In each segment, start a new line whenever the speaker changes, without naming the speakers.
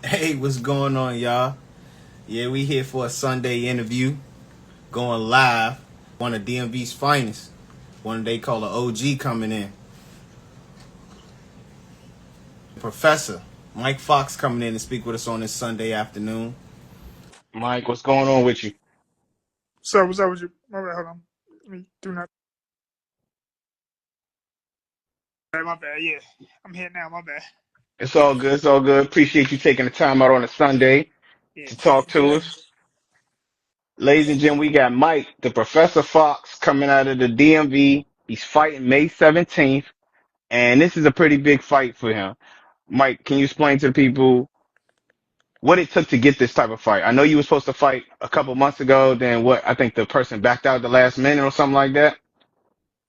Hey, what's going on, y'all? Yeah, we here for a Sunday interview, going live. One of DMV's finest, one they call an OG coming in. Professor Myke Fox coming in to speak with us on this Sunday afternoon.
Mike, what's going on with you?
So what's up with you? My bad, hold on. Let me do not. My bad. Yeah, I'm here now. My bad.
It's all good. It's all good. Appreciate you taking the time out on a Sunday
Yeah,
to talk
appreciate
to
that.
us. Ladies and gentlemen, we got Mike, the Professor Fox, coming out of the DMV. He's fighting May 17th, and this is a pretty big fight for him. Mike, can you explain to the people what it took to get this type of fight? I know you were supposed to fight a couple months ago, then what? I think the person backed out at the last minute or something like that.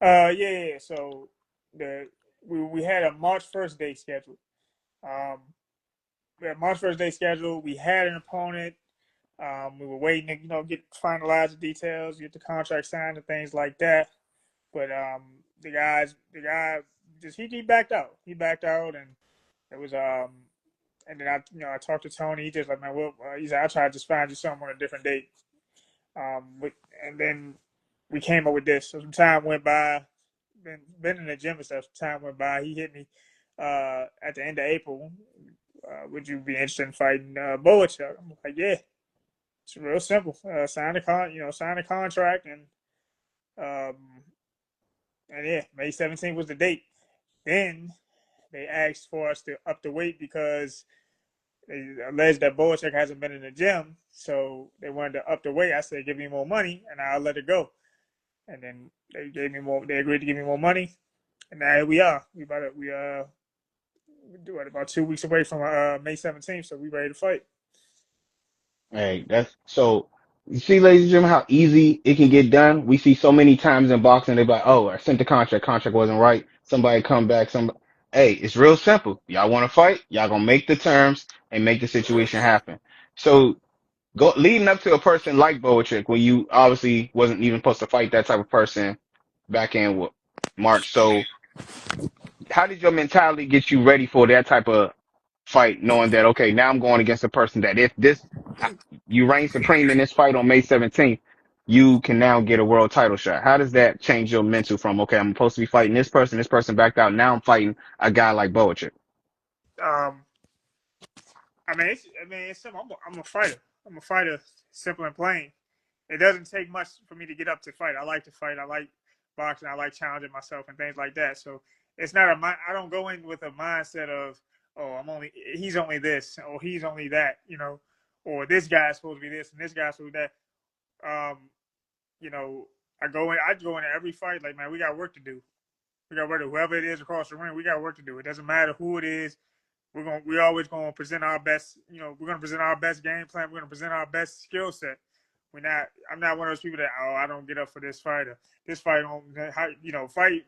Yeah. So the we had a March 1st date scheduled. Um, we had March 1st date scheduled. We had an opponent. We were waiting to get finalize the details, get the contract signed, and things like that. But the guy just he backed out. He backed out, and it was and then I talked to Tony. He just like, man, well, he said, I'll try to just find you something on a different date. And then we came up with this. So some time went by. Been in the gym and stuff. Some time went by. He hit me at the end of April. Would you be interested in fighting Bohachuk? I'm like, yeah. It's real simple. Sign a contract, um, and yeah, May 17th was the date. Then they asked for us to up the weight because they alleged that Bohachuk hasn't been in the gym, so they wanted to up the weight. I said, give me more money, and I'll let it go. And then they gave me more. They agreed to give me more money, and now here we are. We do it about 2 weeks away from May 17th, so we ready to fight.
Hey, that's so. You see, ladies and gentlemen, how easy it can get done. We see so many times in boxing, they're like, "Oh, I sent the contract wasn't right." Somebody come back, hey, it's real simple. Y'all want to fight? Y'all gonna make the terms and make the situation happen. So, go leading up to a person like Boatrick, when you obviously wasn't even supposed to fight that type of person back in what, March. So, how did your mentality get you ready for that type of fight, knowing that, okay, now I'm going against a person that if this you reign supreme in this fight on May 17th, you can now get a world title shot. How does that change your mental from, okay, I'm supposed to be fighting this person backed out, now I'm fighting a guy like Boachic?
Um, it's simple. I'm a fighter. I'm a fighter, simple and plain. It doesn't take much for me to get up to fight. I like to fight. I like boxing. I like challenging myself and things like that. So it's not I don't go in with a mindset of, oh, he's only this or he's only that, or this guy's supposed to be this and this guy's supposed to be that. You know, I go into every fight like, man, we got work to do. We got work to whoever it is across the ring. We got work to do. It doesn't matter who it is. We always gonna present our best. We're gonna present our best game plan. We're gonna present our best skill set. We're not. I'm not one of those people that, oh, I don't get up for this fight or this fight. Fight.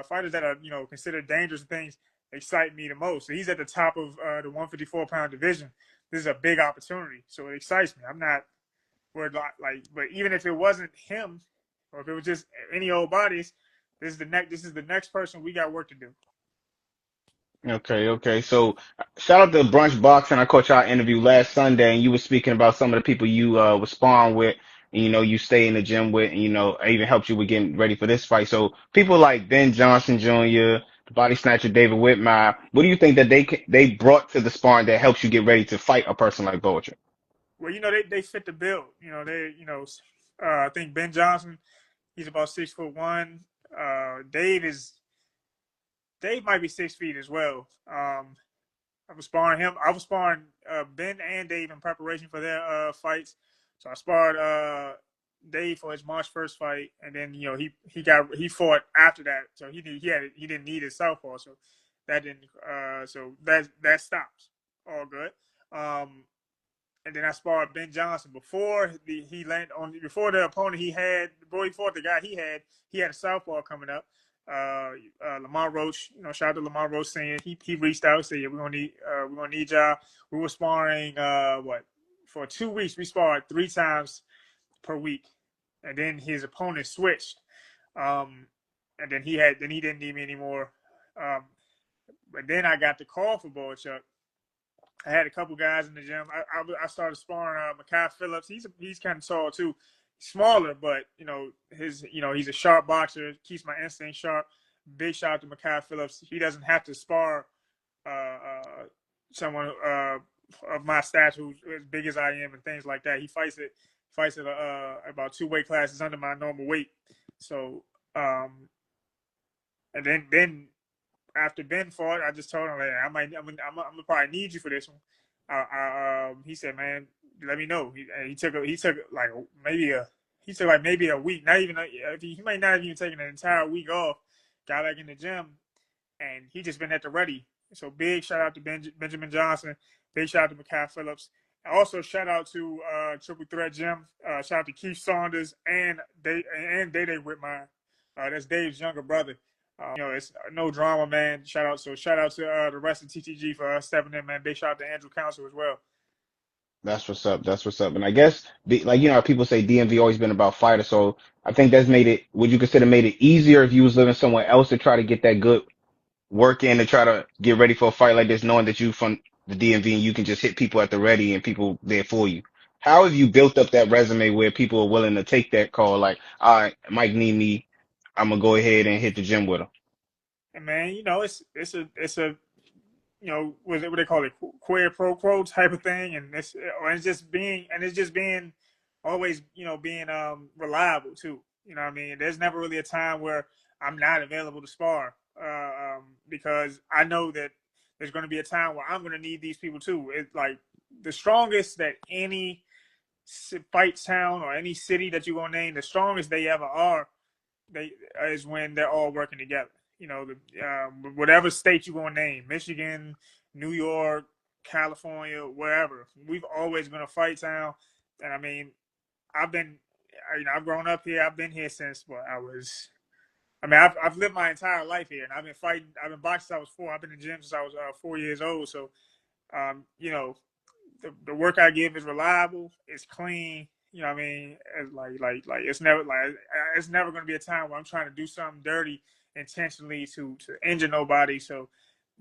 Fighters that are considered dangerous things excite me the most. So he's at the top of the 154-pound division. This is a big opportunity, so it excites me. I'm not worried but even if it wasn't him, or if it was just any old bodies, This is the next person we got work to do.
Okay, okay. So shout out to Brunch Boxing. I caught y'all interview last Sunday and you were speaking about some of the people you was sparring with and you stay in the gym with and it even helped you with getting ready for this fight. So people like Ben Johnson Jr., the body snatcher David Whitmire, what do you think that they brought to the sparring that helps you get ready to fight a person like Boatrick?
Well, they fit the bill. I think Ben Johnson, he's about 6'1". Dave might be 6 feet as well. I was sparring him. I was sparring Ben and Dave in preparation for their fights. So I sparred Dave for his March 1st fight, and then he fought after that. So he didn't need his southpaw. So that didn't that stops. All good. Um, and then I sparred Ben Johnson before the opponent before he fought the guy he had a southpaw coming up. Lamar Roach, shout out to Lamar Roach saying he reached out and said, yeah, we're gonna need y'all. We were sparring for 2 weeks. We sparred 3 times per week, and then his opponent switched, and then he didn't need me anymore. Um, But then I got the call for Bohachuk. I had a couple guys in the gym. I started sparring Mykal Phillips. He's kind of tall too, smaller, but he's a sharp boxer. Keeps my instinct sharp. Big shout out to Mykal Phillips. He doesn't have to spar someone of my stature who's as big as I am and things like that. He fights at about 2 weight classes under my normal weight. So and then after Ben fought, I just told him, like, I'm gonna probably need you for this one. He said, man, let me know. He took maybe a week, not even he might not have even taken an entire week off. Got back in the gym, and he just been at the ready. So big shout out to Benjamin Johnson. Big shout out to Mykal Phillips. Also shout out to Triple Threat Gym. Shout out to Keith Saunders and Day Whitmire. That's Dave's younger brother. It's no drama, man. Shout out to the rest of TTG for stepping in, man. Big shout out to Andrew Council as well.
That's what's up. That's what's up. And I guess, like, how people say DMV always been about fighters. So I think that's would you consider made it easier if you was living somewhere else to try to get that good work in to try to get ready for a fight like this, knowing that you from the DMV and you can just hit people at the ready and people there for you? How have you built up that resume where people are willing to take that call? Like, all right, Mike need me. I'm going to go ahead and hit the gym with him.
And man, it's a what they call it, quid pro quo type of thing, and it's just being always, being reliable too. You know what I mean? There's never really a time where I'm not available to spar, because I know that there's going to be a time where I'm going to need these people too. It's like the strongest that any fight town or any city that you're going to name, the strongest they ever are, is when they're all working together. Whatever state you want to name, Michigan, New York, California, wherever, we've always been a fight town. And I mean, I've grown up here. I've been here since I've lived my entire life here, and I've been boxing since I was 4. I've been in the gym since I was 4 years old. So, the work I give is reliable. It's clean. You know what I mean? It's never going to be a time where I'm trying to do something dirty intentionally to injure nobody. So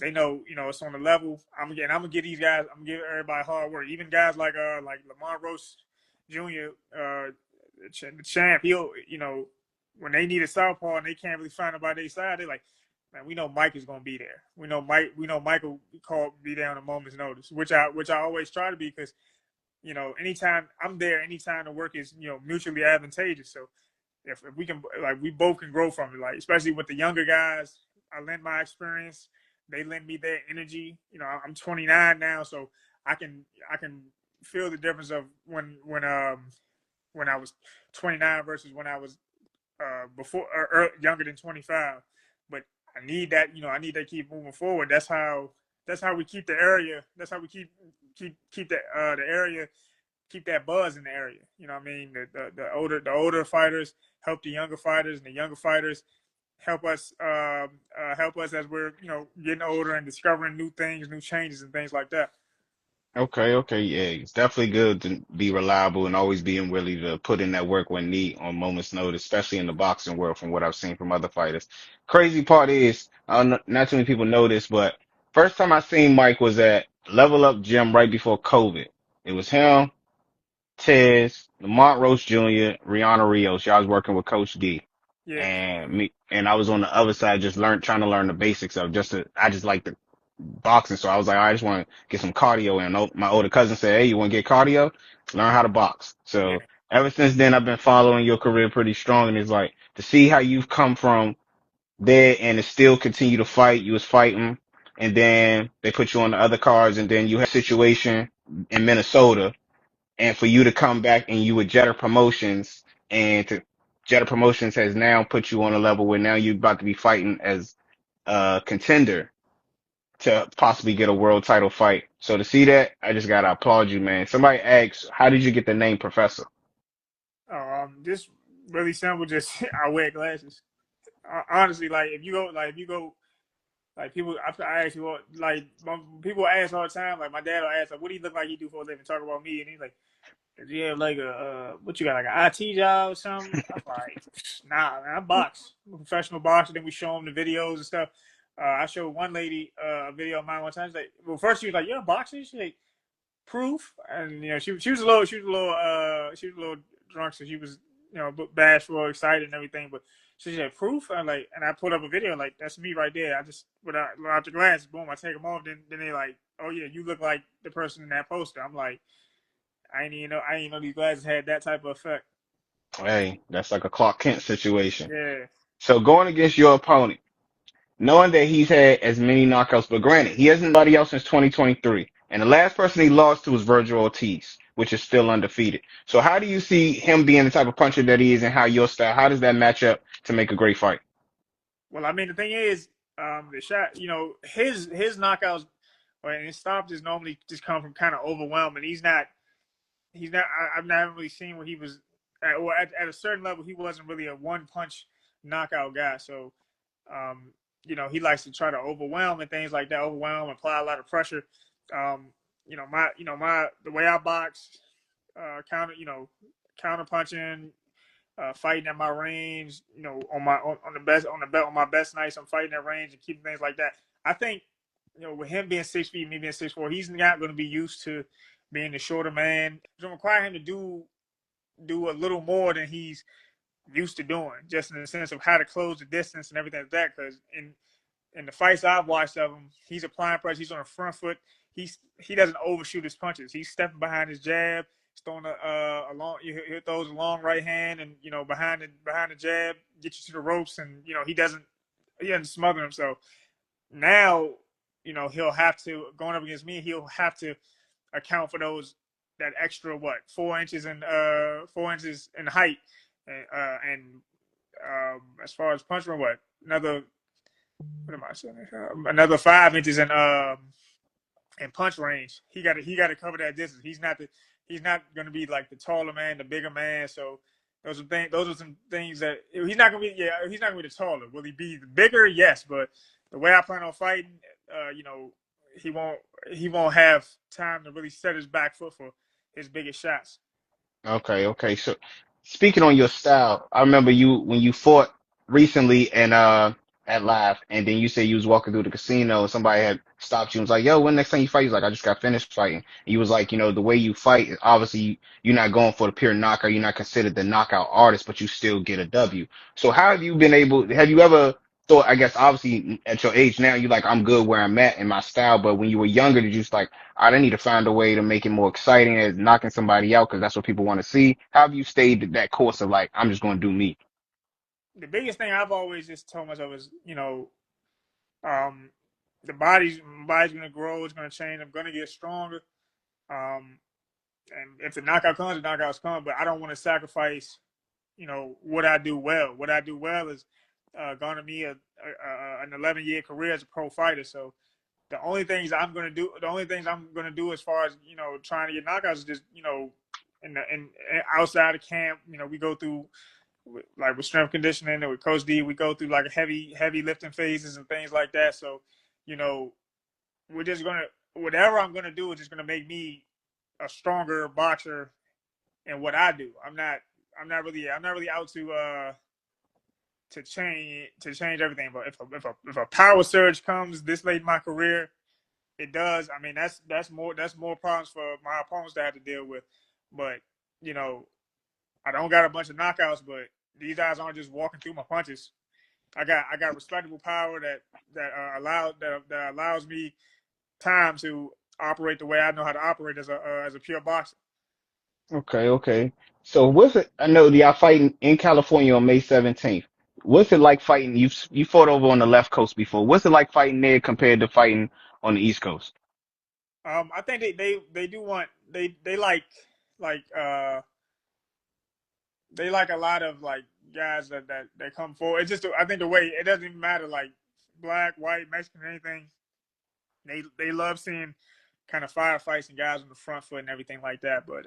they know, it's on the level. I'm gonna give these guys. I'm gonna give everybody hard work. Even guys like Lamar Roach Jr., the champ. He'll, when they need a southpaw and they can't really find nobody their side, they're like, man, we know Mike is gonna be there. We know Mike will be there on a moment's notice, which I always try to be, because anytime I'm there, anytime the work is, mutually advantageous. So if we can, we both can grow from it, especially with the younger guys, I lend my experience, they lend me their energy. I'm 29 now, so I can feel the difference of when I was 29 versus when I was before younger than 25. But I need that, I need to keep moving forward. That's how we keep the area. That's how we keep the area, keep that buzz in the area. You know what I mean? The older fighters help the younger fighters, and the younger fighters help us as we're, getting older and discovering new things, new changes, and things like that.
Okay, yeah. It's definitely good to be reliable and always being willing to put in that work when need on moment's notice, especially in the boxing world from what I've seen from other fighters. Crazy part is, not too many people know this, but first time I seen Mike was at Level Up Gym right before COVID. It was him, Tez, Lamont Roach Jr., Rihanna Rios. Y'all was working with Coach D.
Yeah,
And I was on the other side just trying to learn the basics of I just like the boxing. So I was like, I just want to get some cardio in. My older cousin said, hey, you want to get cardio? Learn how to box.
yeah.
So ever since then, I've been following your career pretty strong. And it's like to see how you've come from there and to still continue to fight. You was fighting, and then they put you on the other cards, and then you had a situation in Minnesota, and for you to come back and you with Jetter Promotions, and Jetter Promotions has now put you on a level where now you're about to be fighting as a contender to possibly get a world title fight. So to see that, I just gotta applaud you, man. Somebody asked, how did you get the name Professor?
Just really simple. Just I wear glasses. Honestly, if you go, people, I ask you, people ask all the time. Like my dad will ask, like, what do you look like you do for a living? Talk about me, and he's like, do you have like what you got, like an IT job or something? I'm like, nah, man, I box. I'm a professional boxer. Then we show him the videos and stuff. I showed one lady a video of mine one time. She's like, well, first she was like, "You're a boxer?" She's like, "Proof." And she was a little drunk, so she was bashful, excited, and everything. But she said, "Proof." And I put up a video like, "That's me right there." I just without the glasses, boom, I take them off. Then they like, "Oh yeah, you look like the person in that poster." I'm like, I ain't even know these glasses had that type of effect.
Hey, that's like a Clark Kent situation.
Yeah.
So going against your opponent, knowing that he's had as many knockouts, but granted, he hasn't nobody else since 2023. And the last person he lost to was Virgil Ortiz, which is still undefeated. So how do you see him being the type of puncher that he is and how does that match up to make a great fight?
Well, I mean, the thing is, the shot, his knockouts and his stops just normally just come from kind of overwhelming. He's not. I've never really seen where he was at a certain level. He wasn't really a one punch knockout guy. So, he likes to try to overwhelm and things like that. Overwhelm, apply a lot of pressure. Um, the way I box, counter punching, fighting at my range. On my best nights, I'm fighting at range and keeping things like that. I think with him being 6 feet, me being 6'4", he's not going to be used to being the shorter man. It's going to require him to do a little more than he's used to doing, just in the sense of how to close the distance and everything like that. Because in the fights I've watched of him, he's applying pressure. He's on the front foot. He doesn't overshoot his punches. He's stepping behind his jab. He's throwing a long. He throws a long right hand, and behind the jab, get you to the ropes, and he doesn't smother himself. Now, he'll have to going up against me. He'll have to account for that extra 4 inches and 4 inches in height, and as far as punch run, another what am I saying? Another 5 inches in punch range. He got to cover that distance. He's not going to be like the taller man, the bigger man. So those are some things that he's not going to be. Yeah, he's not going to be the taller. Will he be the bigger? Yes, but the way I plan on fighting, he won't have time to really set his back foot for his biggest shots.
Okay. So speaking on your style, I remember you when you fought recently and at Live, and then you said you was walking through the casino and somebody had stopped you and was like, "Yo, when next time you fight?" You was like, "I just got finished fighting." And you was like, the way you fight, obviously you're not going for the pure knockout. You're not considered the knockout artist, but you still get a W. So how have you been able? Have you ever thought? I guess obviously at your age now, you're like, "I'm good where I'm at in my style." But when you were younger, did you just like, I need to find a way to make it more exciting as knocking somebody out because that's what people want to see. How have you stayed that course of like, I'm just going to do me?
The biggest thing I've always just told myself is, um, my body's gonna grow. It's gonna change. I'm gonna get stronger. Um, and if the knockout comes, the knockouts come. But I don't want to sacrifice, what I do well. What I do well is garner me an 11-year career as a pro fighter. So the only things I'm gonna do as far as trying to get knockouts is just in outside of camp. We go through like with strength conditioning and with Coach D, we go through like heavy lifting phases and things like that. So, you know, we're just gonna whatever I'm gonna do is just gonna make me a stronger boxer in what I do. I'm not really out to change everything. But if a power surge comes this late in my career, it does. I mean, that's more problems for my opponents to have to deal with. But you know, I don't got a bunch of knockouts, but these guys aren't just walking through my punches. I got respectable power that allows me time to operate the way I know how to operate as a pure boxer.
Okay. So what's it? I know y'all fighting in California on May 17th. What's it like fighting? You fought over on the left coast before. What's it like fighting there compared to fighting on the East Coast?
I think they do want they like a lot of like guys that come forward. It's just I think the way it doesn't even matter like black, white, Mexican, anything. They love seeing kind of firefights and guys on the front foot and everything like that. But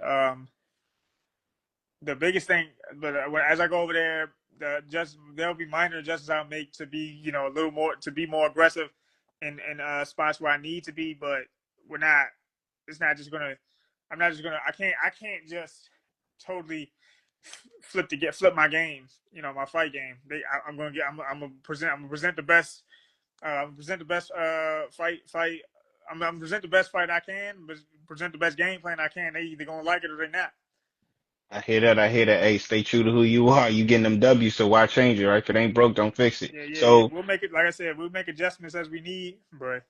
the biggest thing, but as I go over there, there'll be minor adjustments I'll make to be a little more to be more aggressive in spots where I need to be. But we're not. It's not just gonna. I'm not just gonna. I can't just totally flip my game. My fight game. I'm gonna present the best Present the best fight. I'm present the best fight I can, but present the best game plan I can. They either gonna like it or they not.
I hear that. I hear that. Hey, stay true to who you are. You getting them W's, so why change it, right? If it ain't broke, don't fix it.
Yeah.
So
We'll make it. Like I said, we'll make adjustments as we need. But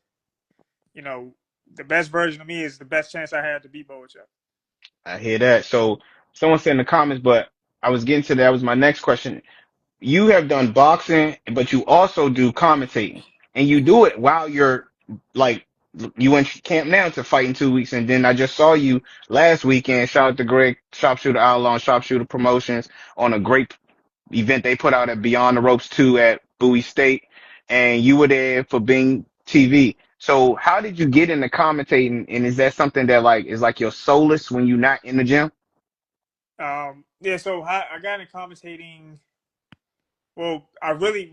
the best version of me is the best chance I had to beat Bohachuk.
I hear that. So someone said in the comments, but I was getting to that. Was my next question. You have done boxing, but you also do commentating, and you do it while you're like you went camp now to fight in 2 weeks, and then I just saw you last weekend. Shout out to Greg Sharpshooter Outlaw and Sharpshooter Promotions on a great event they put out at Beyond the Ropes 2 at Bowie State, and you were there for Bing TV. So how did you get into commentating, and is that something that like is like your solace when you're not in the gym?
Yeah. So I got into commentating. Well, I really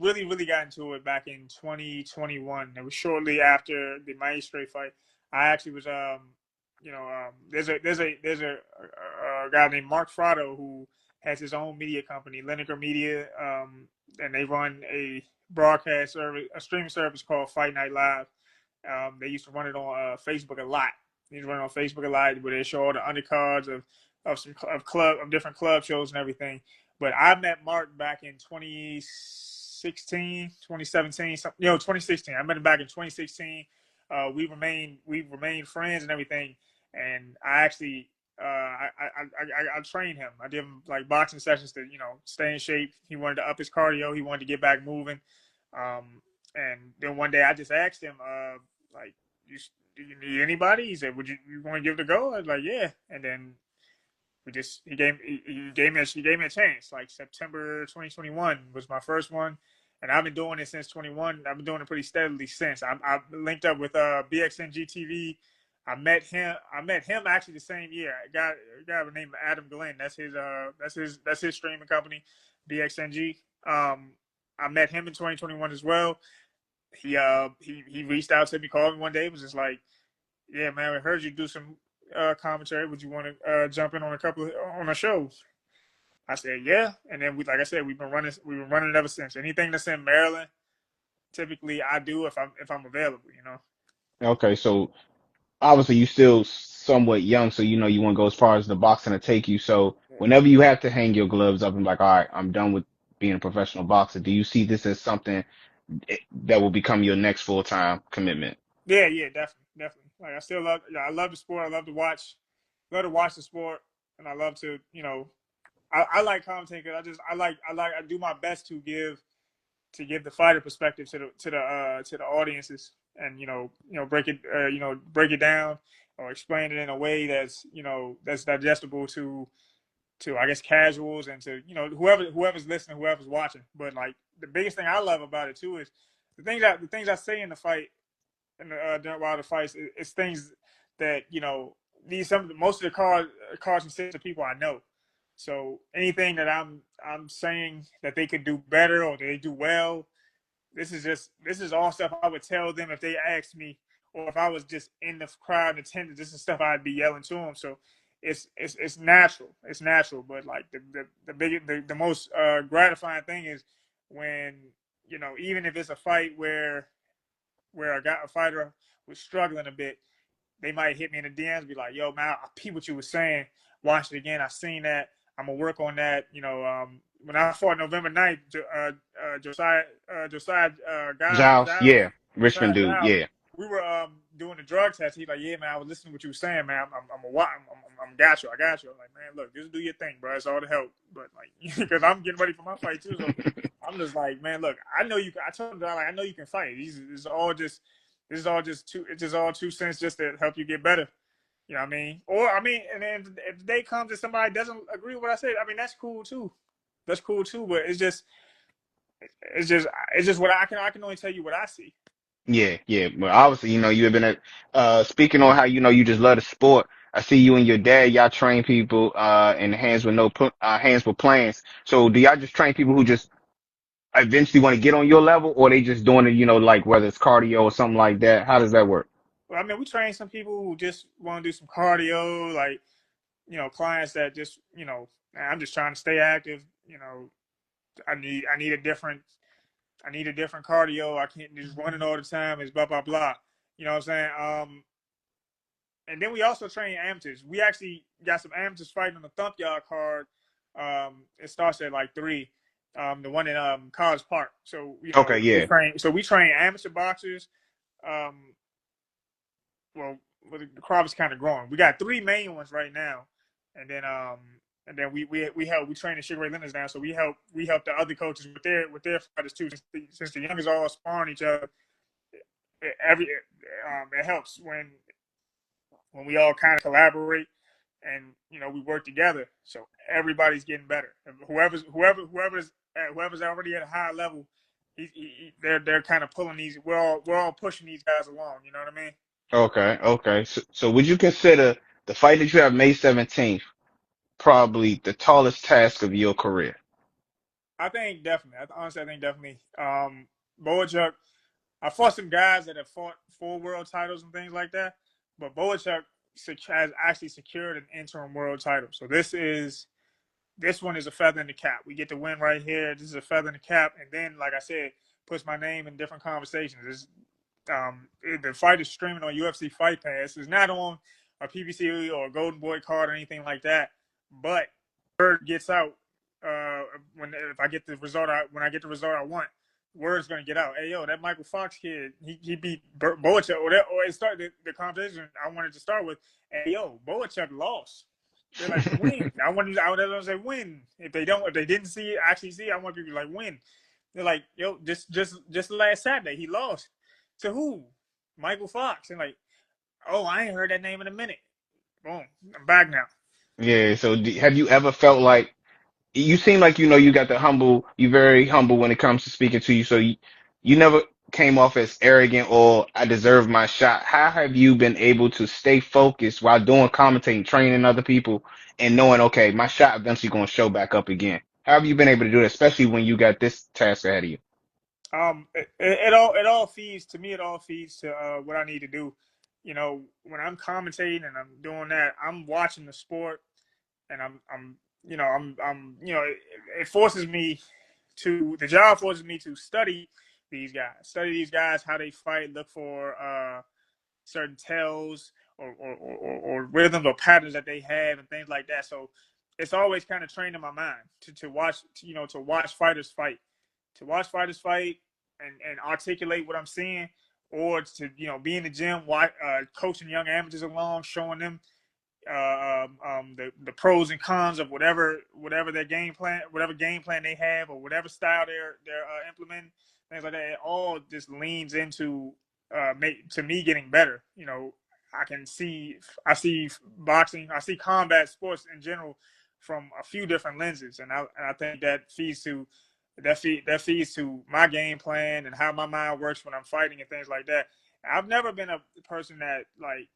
got into it back in 2021. It was shortly after the Maestre fight. I actually was there's a guy named Mark Frado who has his own media company, Lineker Media, and they run a broadcast service, a streaming service called Fight Night Live. They used to run it on Facebook a lot. They used to run it on Facebook a lot, where they show all the undercards of different club shows and everything. But I met Mark back in 2016, 2017, 2016. I met him back in 2016. We remained friends and everything. And I actually I trained him. I did him like boxing sessions to stay in shape. He wanted to up his cardio. He wanted to get back moving. And then one day I just asked him, like, do you need anybody? He said, you want to give it a go? I was like, yeah. And then he gave me a chance. Like September 2021 was my first one, and I've been doing it since 21. I've been doing it pretty steadily since. I've linked up with BXNG TV. I met him actually the same year. A guy named Adam Glenn. That's his streaming company, BXNG. I met him in 2021 as well. He reached out to me, called me one day, was just like, yeah, man, I heard you do some commentary. Would you want to jump in on a show? I said, yeah. And then like I said, we've been running it ever since. Anything that's in Maryland, typically I do if I'm available.
Okay, so obviously you still somewhat young, so you know you want to go as far as the boxing to take you. So whenever you have to hang your gloves up and like, all right, I'm done with being a professional boxer, do you see this as something that will become your next full-time commitment?
Yeah, definitely. Like I love the sport. I love to watch the sport, and I love to, I like commentating because I do my best to give the fighter perspective to the audiences, and break it down or explain it in a way that's digestible to I guess casuals and to whoever's listening, whoever's watching. But like the biggest thing I love about it too is the things I say in the fight and while the fights is things that most of the cards consist of people I know. So anything that I'm saying that they could do better or they do well, this is all stuff I would tell them if they asked me, or if I was just in the crowd and attended. This is stuff I'd be yelling to them. So it's natural. It's natural. But like the most gratifying thing is when even if it's a fight where a fighter was struggling a bit, they might hit me in the DMs, be like, "Yo, man, I peep what you were saying. Watch it again. I seen that. I'm gonna work on that." When I fought November 9th, Josiah
Giles,
Giles,
yeah, Richmond dude, yeah.
we were doing the drug test. He's like, "Yeah, man, I was listening to what you were saying, man. I'm got you. I got you." I'm like, "Man, look, just do your thing, bro. It's all to help." But like, because I'm getting ready for my fight too, so I'm just like, "Man, look, I know you. I told him, like, I know you can fight. This is all 2 cents just to help you get better." You know what I mean? Or I mean, and then if the day comes and somebody doesn't agree with what I said, I mean that's cool too. That's cool too. But it's just what I can only tell you what I see.
Yeah, yeah. Well, obviously, you have been at speaking on how you just love the sport. I see you and your dad, y'all train people in hands with hands with plans. So do y'all just train people who just eventually want to get on your level, or they just doing it, like whether it's cardio or something like that? How does that work?
Well, I mean, we train some people who just want to do some cardio, like clients that just I'm just trying to stay active. I need a different I need a different cardio. I can't just run it all the time. It's blah blah blah. You know what I'm saying? And then we also train amateurs. We actually got some amateurs fighting on the Thump Yard card. It starts at like 3. The one in College Park. So
Okay, yeah.
we train amateur boxers. Um, well, the crop is kind of growing. We got 3 main ones right now, and then we train the Sugar Ray Leonards now. So we help the other coaches with their fighters too. Since the youngest all sparring each other, it helps when we all kind of collaborate and we work together. So everybody's getting better. Whoever's already at a high level, they're kind of pulling these. We're all pushing these guys along. You know what I mean?
Okay, okay. So would you consider the fight that you have May 17th probably the tallest task of your career?
I think definitely. Honestly, I think definitely. Bohachuk. I fought some guys that have fought 4 world titles and things like that, but Bohachuk has actually secured an interim world title. So this one is a feather in the cap. We get to win right here. This is a feather in the cap, and then, like I said, puts my name in different conversations. The fight is streaming on UFC Fight Pass. It's not on a PBC or a Golden Boy card or anything like that. But word gets out if I get the result when I get the result I want. Word's gonna get out. Hey yo, that Mykal Fox kid, he beat Bohachuk, or it started the conversation I wanted to start with. Hey yo, Bohachuk lost. They're like, win. I want to say win. If they didn't see it, actually see it, I want people to like win. They're like, yo, just last Saturday he lost to who? Mykal Fox. And like, oh, I ain't heard that name in a minute. Boom, I'm back now.
Yeah, so have you ever felt like you seem like you got the you're very humble when it comes to speaking to you, so you never came off as arrogant or I deserve my shot. How have you been able to stay focused while doing commentating, training other people, and knowing, okay, my shot eventually going to show back up again? How have you been able to do that, especially when you got this task ahead of you?
It all feeds to me. It all feeds to what I need to do. When I'm commentating and I'm doing that, I'm watching the sport, and it forces me the job forces me to study these guys, how they fight, look for certain tells or rhythms or patterns that they have and things like that. So it's always kind of trained in my mind to watch to watch fighters fight, and articulate what I'm seeing, or to be in the gym, coaching young amateurs along, showing them the pros and cons of whatever their whatever game plan they have, or whatever style they're implementing, things like that. It all just leans into to me getting better. I see boxing, I see combat sports in general from a few different lenses, and I think that feeds to my game plan and how my mind works when I'm fighting and things like that. I've never been a person that like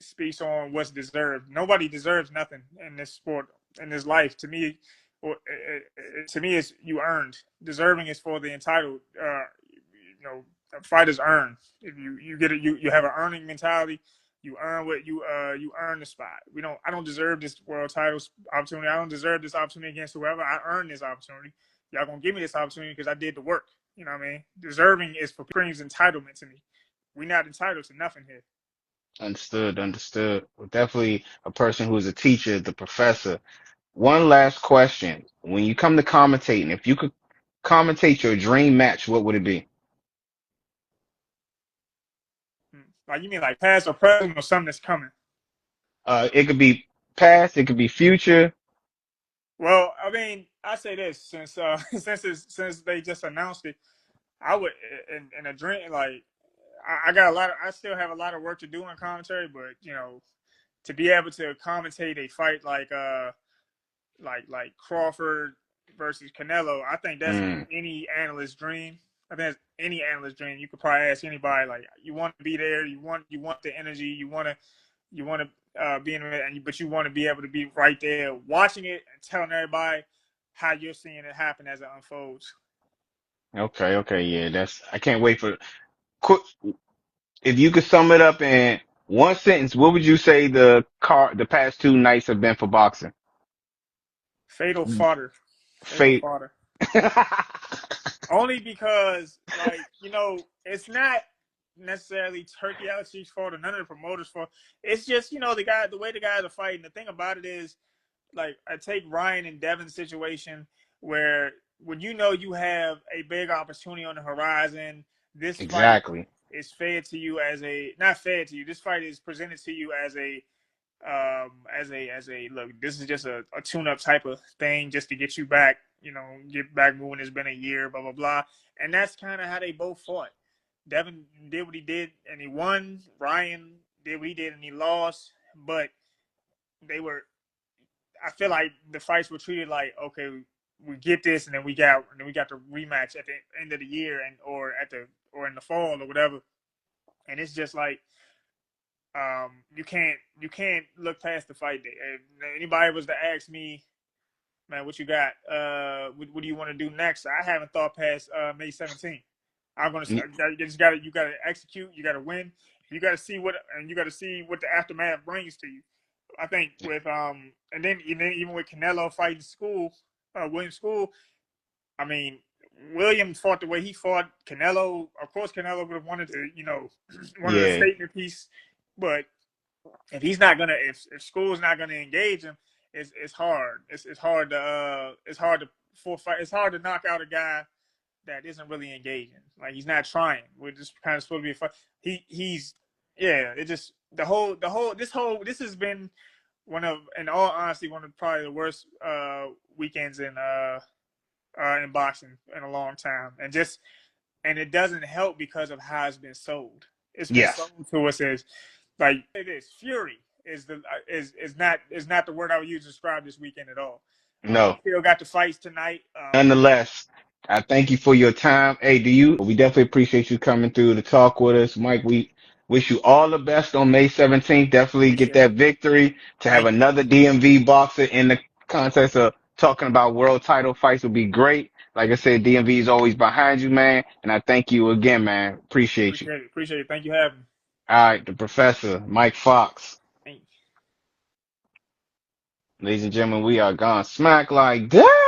speaks on what's deserved. Nobody deserves nothing in this sport, in this life. To me, it's you earned. Deserving is for the entitled. Fighters earn. If you get it, you have an earning mentality. You earn what you earn the spot. I don't deserve this world title opportunity. I don't deserve this opportunity against whoever. I earned this opportunity. Y'all gonna give me this opportunity because I did the work. You know what I mean? Deserving is for brings entitlement to me. We're not entitled to nothing here.
Understood, understood. Well, definitely a person who is a teacher, the professor. One last question. When you come to commentating, if you could commentate your dream match, what would it be?
Like, you mean like past or present, or something that's coming?
It could be past, it could be future.
Well, I mean, I say this since since they just announced it, I would in a dream like I got I still have a lot of work to do in commentary, but to be able to commentate a fight like Crawford versus Canelo, I think that's
Mm,
any analyst's dream. I think that's any analyst's dream. You could probably ask anybody, like, you want to be there, you want the energy, you want to be in it, but you want to be able to be right there watching it and telling everybody how you're seeing it happen as it unfolds.
okay, okay, yeah, I can't wait for quick. If you could sum it up in one sentence, what would you say the past 2 nights have been for boxing?
Fatal fodder. Fatal
Fate,
fodder. Only because, like, it's not necessarily Turkey Alex's fault or none of the promoters' fault. It's just, the way the guys are fighting. The thing about it is, like, I take Ryan and Devin's situation where when you have a big opportunity on the horizon, this fight
Exactly.
is fed to you as a not fed to you. This fight is presented to you as a look. This is just a tune-up type of thing, just to get you back. Get back moving. It's been a year, blah blah blah, and that's kind of how they both fought. Devin did what he did and he won. Ryan did what he did and he lost. But they were. I feel like the fights were treated like, okay, we get this, and then we got the rematch at the end of the year, or in the fall or whatever. And it's just like, you can't look past the fight day. If anybody was to ask me, man, what you got? What do you want to do next? I haven't thought past May 17th. I'm gonna you gotta execute. You gotta win. You gotta see what the aftermath brings to you. I think and then even with Canelo fighting William School. I mean, William fought the way he fought. Canelo, of course, Canelo would have wanted to, wanted a
Yeah.
statement piece, but if he's not gonna, if School's not gonna engage him, it's hard. It's hard to fight. It's hard to knock out a guy that isn't really engaging. Like, he's not trying. We're just kind of supposed to be a fight. He's yeah. It just this has been in all honesty, one of probably the worst weekends in boxing in a long time, and it doesn't help because of how it's been sold. It's been
Yes.
sold to us as, like, it is fury is not the word I would use to describe this weekend at all. We
No.
still got the fights tonight.
Nonetheless, I thank you for your time. Hey, we definitely appreciate you coming through to talk with us. Mike, we wish you all the best on May 17th. Definitely get
Appreciate
that
it.
victory. To have
Thank you.
another DMV boxer in the contest of talking about world title fights would be great. Like I said, DMV is always behind you, man. And I thank you again, man. Appreciate you.
Appreciate it. Appreciate it. Thank you for having me.
All right, the professor, Myke Fox.
Thank you.
Ladies and gentlemen, we are gone smack like that.